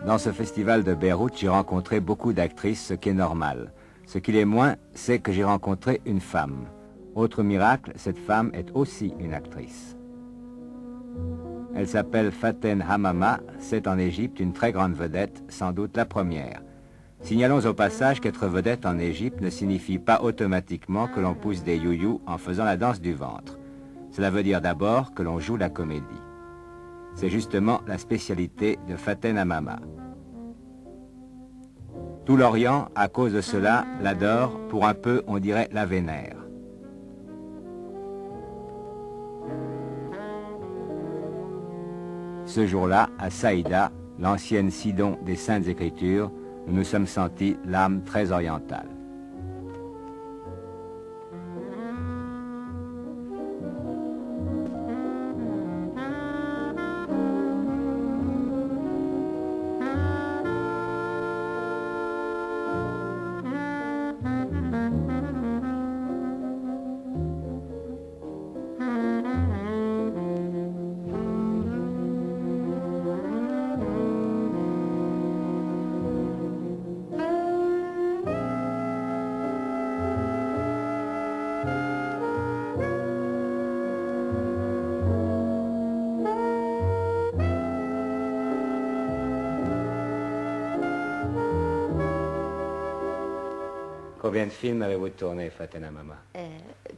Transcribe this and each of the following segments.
Dans ce festival de Beyrouth, j'ai rencontré beaucoup d'actrices, ce qui est normal. Ce qui l'est moins, c'est que j'ai rencontré une femme. Autre miracle, cette femme est aussi une actrice. Elle s'appelle Faten Hamama, c'est en Égypte une très grande vedette, sans doute la première. Signalons au passage qu'être vedette en Égypte ne signifie pas automatiquement que l'on pousse des youyous en faisant la danse du ventre. Cela veut dire d'abord que l'on joue la comédie. C'est justement la spécialité de Faten Hamama. Tout l'Orient, à cause de cela, l'adore, pour un peu, on dirait, la vénère. Ce jour-là, à Saïda, l'ancienne Sidon des Saintes Écritures, nous nous sommes sentis l'âme très orientale. Combien de films avez-vous tourné, Faten Hamama?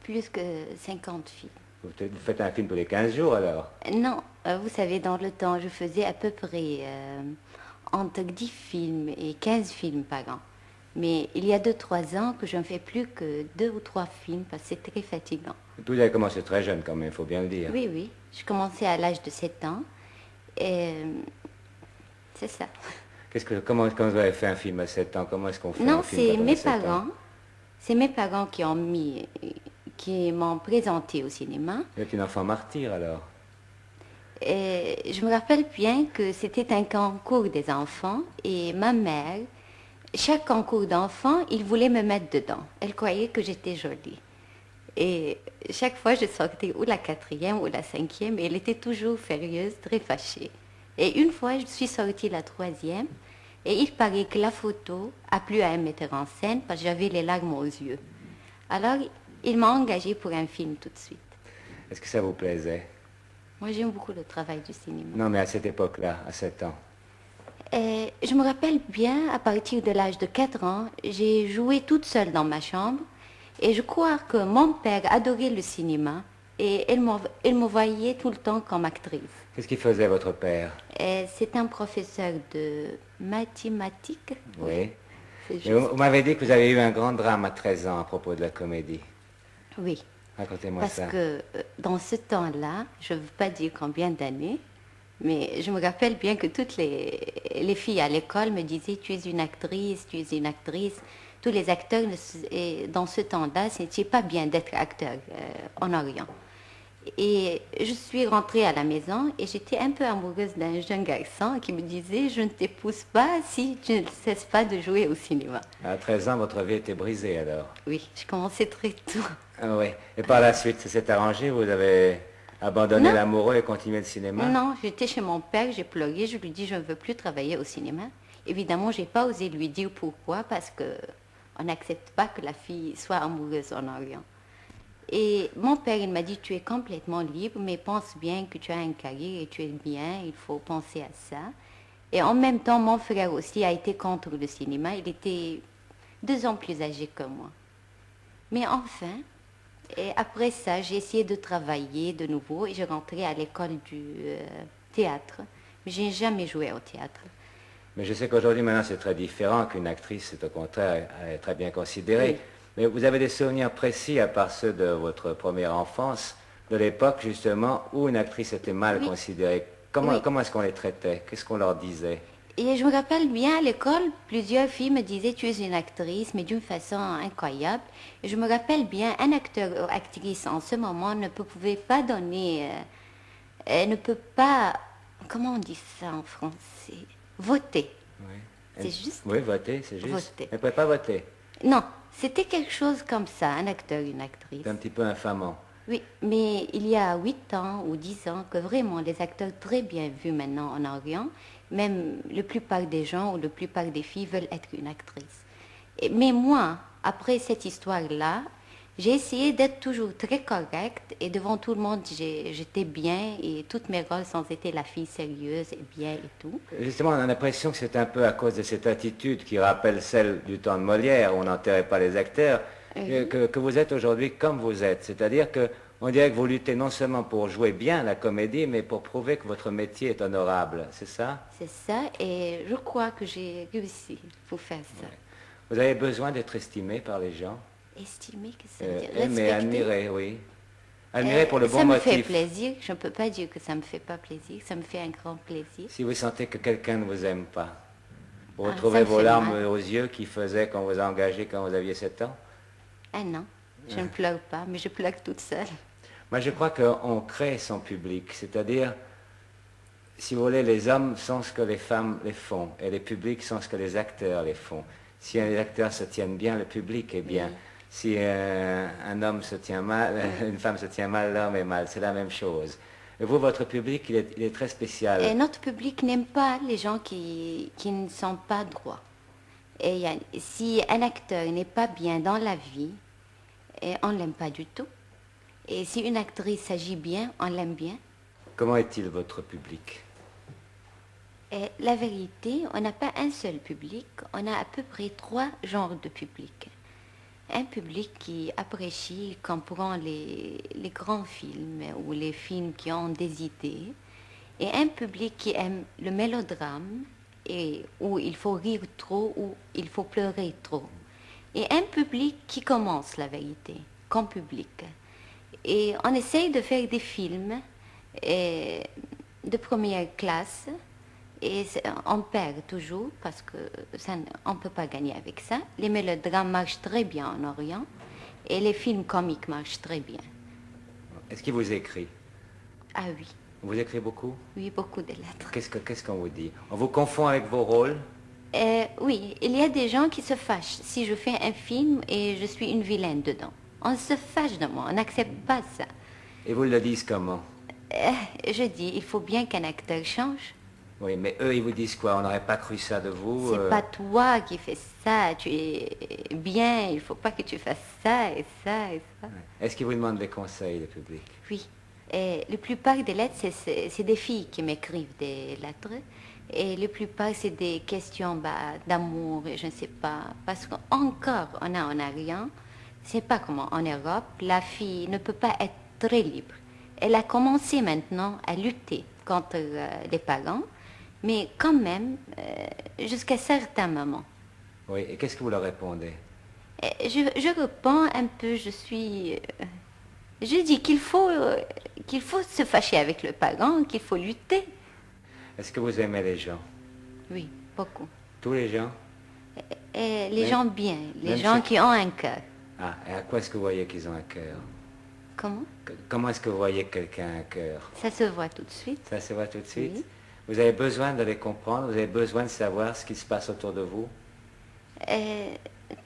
Plus que 50 films. Vous faites un film tous les 15 jours, alors? Non, vous savez, dans le temps, je faisais à peu près entre 10 films et 15 films par an. Mais il y a 2-3 ans que je ne fais plus que 2 ou 3 films parce que c'est très fatigant. Vous avez commencé très jeune, quand même, il faut bien le dire. Oui, oui. Je commençais à l'âge de 7 ans. Et c'est ça. Comment vous avez fait un film à 7 ans? Comment est-ce qu'on fait Non, un film c'est mes parents. C'est mes parents qui m'ont présenté au cinéma. Vous êtes une enfant martyr, alors? Et je me rappelle bien que c'était un concours des enfants et ma mère, chaque concours d'enfants, il voulait me mettre dedans. Elle croyait que j'étais jolie. Et chaque fois, je sortais ou la 4e ou la 5e et elle était toujours furieuse, très fâchée. Et une fois, je suis sortie la 3e et il paraît que la photo a plu à un metteur en scène parce que j'avais les larmes aux yeux. Alors, il m'a engagée pour un film tout de suite. Est-ce que ça vous plaisait? Moi, j'aime beaucoup le travail du cinéma. Non, mais à cette époque-là, à 7 ans. Je me rappelle bien, à partir de l'âge de 4 ans, j'ai joué toute seule dans ma chambre. Et je crois que mon père adorait le cinéma. Et il me voyait tout le temps comme actrice. Qu'est-ce qu'il faisait, votre père? C'est un professeur de mathématiques. Oui. Vous m'avez dit que vous avez eu un grand drame à 13 ans à propos de la comédie. Oui. Racontez-moi ça. Parce que dans ce temps-là, je ne veux pas dire combien d'années, mais je me rappelle bien que toutes les filles à l'école me disaient « tu es une actrice, tu es une actrice ». Tous les acteurs, dans ce temps-là, ce n'était pas bien d'être acteur en Orient. Et je suis rentrée à la maison et j'étais un peu amoureuse d'un jeune garçon qui me disait « je ne t'épouse pas si tu ne cesses pas de jouer au cinéma ». À 13 ans, votre vie était brisée, alors? Oui, je commençais très tôt. Ah oui. Et par la suite, ça s'est arrangé? Vous avez abandonné l'amoureux et continué le cinéma? Non, j'étais chez mon père, j'ai pleuré, je lui dis « je ne veux plus travailler au cinéma ». Évidemment, je n'ai pas osé lui dire pourquoi, parce qu'on n'accepte pas que la fille soit amoureuse en Orient. Et mon père, il m'a dit, tu es complètement libre, mais pense bien que tu as une carrière et tu es bien, il faut penser à ça. Et en même temps, mon frère aussi a été contre le cinéma, il était 2 ans plus âgé que moi. Mais enfin, et après ça, j'ai essayé de travailler de nouveau et je rentrais à l'école du théâtre. Mais je n'ai jamais joué au théâtre. Mais je sais qu'aujourd'hui, maintenant, c'est très différent, qu'une actrice, c'est au contraire, elle est très bien considérée. Oui. Mais vous avez des souvenirs précis, à part ceux de votre première enfance, de l'époque, justement, où une actrice était mal considérée. Comment est-ce qu'on les traitait? Qu'est-ce qu'on leur disait? Et je me rappelle bien, à l'école, plusieurs filles me disaient « tu es une actrice », mais d'une façon incroyable. Et je me rappelle bien, un acteur ou actrice, en ce moment, ne pouvait pas donner... ne peut pas... Comment on dit ça en français? Voter. Oui. C'est juste? Oui, voter, c'est juste. Voter. Elle ne pouvait pas voter. Non, c'était quelque chose comme ça, un acteur, une actrice. C'est un petit peu infamant. Oui, mais il y a 8 ans ou 10 ans que vraiment les acteurs très bien vus maintenant en Orient, même la plupart des gens ou la plupart des filles veulent être une actrice. Mais moi, après cette histoire-là, j'ai essayé d'être toujours très correcte et devant tout le monde, j'étais bien et toutes mes rôles ont été la fille sérieuse et bien et tout. Justement, on a l'impression que c'est un peu à cause de cette attitude qui rappelle celle du temps de Molière, où on n'enterrait pas les acteurs, que vous êtes aujourd'hui comme vous êtes. C'est-à-dire que on dirait que vous luttez non seulement pour jouer bien la comédie, mais pour prouver que votre métier est honorable. C'est ça? C'est ça et je crois que j'ai réussi pour faire ça. Ouais. Vous avez besoin d'être estimé par les gens? Estimer, qu'est-ce que ça veut dire? Aimer, Respecter. admirer, oui. Admirer pour le bon Ça me motif. fait plaisir. Je ne peux pas dire que ça me fait pas plaisir. Ça me fait un grand plaisir. Si vous sentez que quelqu'un ne vous aime pas, vous Ah, retrouvez ça me vos fait larmes mal. aux yeux qui faisaient qu'on vous a engagé quand vous aviez 7 ans? Ah non, je ne pleure pas, mais je pleure toute seule. Moi, je crois qu'on crée son public. C'est-à-dire, si vous voulez, les hommes sont ce que les femmes les font, et les publics sont ce que les acteurs les font. Si les acteurs se tiennent bien, le public est bien. Oui. Si un homme se tient mal, une femme se tient mal, l'homme est mal. C'est la même chose. Et vous, votre public, il est très spécial. Et notre public n'aime pas les gens qui ne sont pas droits. Et si un acteur n'est pas bien dans la vie, on ne l'aime pas du tout. Et si une actrice s'agit bien, on l'aime bien. Comment est-il votre public? Et la vérité, on n'a pas un seul public, on a à peu près 3 genres de public. Un public qui apprécie, comprend les grands films ou les films qui ont des idées, et un public qui aime le mélodrame, et où il faut rire trop ou il faut pleurer trop. Et un public qui commence la vérité, comme public. Et on essaye de faire des films de première classe, et on perd toujours parce que on ne peut pas gagner avec ça. Les mélodrames marchent très bien en Orient et les films comiques marchent très bien. Est-ce qu'il vous écrit? Ah oui, Vous écrivez beaucoup? oui, beaucoup de lettres. Qu'est-ce qu'on vous dit? On vous confond avec vos rôles? Oui, il y a des gens qui se fâchent si je fais un film et je suis une vilaine dedans. On se fâche de moi, on n'accepte pas ça. Et vous le disent comment? Je dis, il faut bien qu'un acteur change. Oui, mais eux, ils vous disent quoi? On n'aurait pas cru ça de vous? C'est pas toi qui fais ça, tu es bien, il faut pas que tu fasses ça et ça et ça. Ouais. Est-ce qu'ils vous demandent des conseils, le public? Oui. Et la plupart des lettres, c'est des filles qui m'écrivent des lettres. Et la plupart, c'est des questions d'amour, et je ne sais pas. Parce qu'encore, on a en Orient, c'est pas comme en Europe, la fille ne peut pas être très libre. Elle a commencé maintenant à lutter contre les parents, mais quand même, jusqu'à certains moments. Oui, et qu'est-ce que vous leur répondez? Et je réponds un peu, je dis qu'il faut se fâcher avec le parent, qu'il faut lutter. Est-ce que vous aimez les gens? Oui, beaucoup. Tous les gens? Et les Même- gens bien, les même gens ceux- qui ont un cœur. Ah, et à quoi est-ce que vous voyez qu'ils ont un cœur? Comment? Comment est-ce que vous voyez que quelqu'un a un cœur? Ça se voit tout de suite. Ça se voit tout de suite? Oui. Vous avez besoin de les comprendre, vous avez besoin de savoir ce qui se passe autour de vous? Et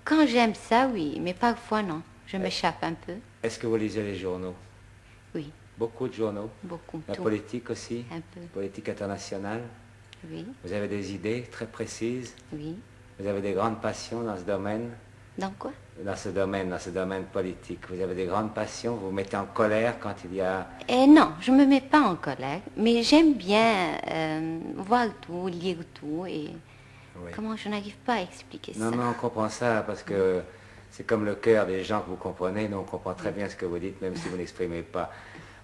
quand j'aime ça, oui, mais parfois non. Je m'échappe un peu. Est-ce que vous lisez les journaux? Oui, Beaucoup de journaux? beaucoup. La Tout. politique aussi? Un peu. Politique internationale? Oui, Vous avez des idées très précises? oui. Vous avez des grandes passions dans ce domaine? Dans quoi? Dans ce domaine politique. Vous avez des grandes passions, vous vous mettez en colère quand il y a... Et non, je me mets pas en colère, mais j'aime bien voir tout, lire tout et Oui. comment je n'arrive pas à expliquer Non, ça. non, on comprend ça parce que c'est comme le cœur des gens que vous comprenez. Nous, on comprend très bien ce que vous dites, même si vous n'exprimez pas.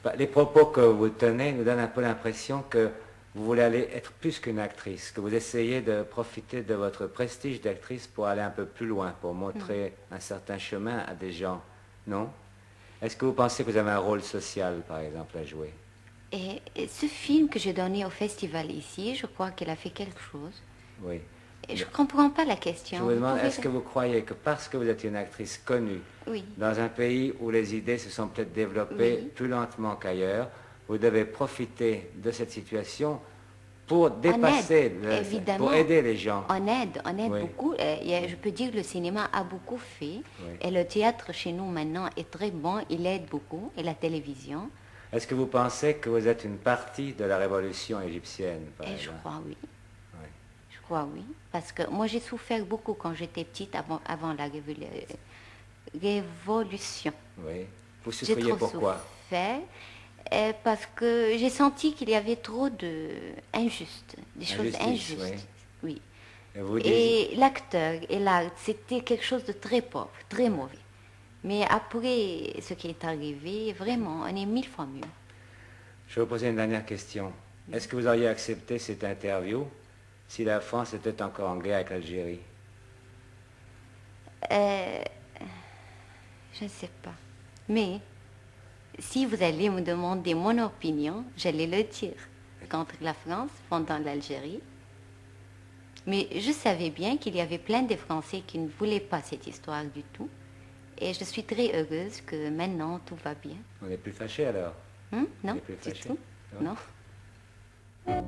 Bah, les propos que vous tenez nous donnent un peu l'impression que vous voulez aller être plus qu'une actrice, que vous essayez de profiter de votre prestige d'actrice pour aller un peu plus loin, pour montrer un certain chemin à des gens. Non? Est-ce que vous pensez que vous avez un rôle social, par exemple, à jouer? Et ce film que j'ai donné au festival ici, je crois qu'il a fait quelque chose. Oui. Et je ne comprends pas la question. Je vous demande, pouvez- est-ce que vous croyez que parce que vous êtes une actrice connue, Oui. dans un pays où les idées se sont peut-être développées Oui. plus lentement qu'ailleurs, vous devez profiter de cette situation pour dépasser, évidemment. pour aider les gens. On aide Oui. beaucoup. Je peux dire que le cinéma a beaucoup fait. Oui. Et le théâtre chez nous maintenant est très bon. Il aide beaucoup. Et la télévision. Est-ce que vous pensez que vous êtes une partie de la révolution égyptienne, par Et je exemple? crois oui. Oui. Je crois oui. Parce que moi j'ai souffert beaucoup quand j'étais petite avant la révolution. Oui. Vous J'ai souffriez trop pourquoi? souffert. Parce que j'ai senti qu'il y avait trop de injustes, des choses Injustice, injustes. Oui. Et vous disiez, Et l'acteur et l'art, c'était quelque chose de très pauvre, très mauvais. Mais après ce qui est arrivé, vraiment, on est 1000 fois mieux. je vais vous poser une dernière question. Est-ce que vous auriez accepté cette interview si la France était encore en guerre avec l'Algérie? Je ne sais pas. Mais si vous allez me demander mon opinion, j'allais le dire contre la France pendant l'Algérie. Mais je savais bien qu'il y avait plein de Français qui ne voulaient pas cette histoire du tout. Et je suis très heureuse que maintenant tout va bien. On n'est plus fâchés alors? Non, n'est plus du fâché. tout. Non. Non.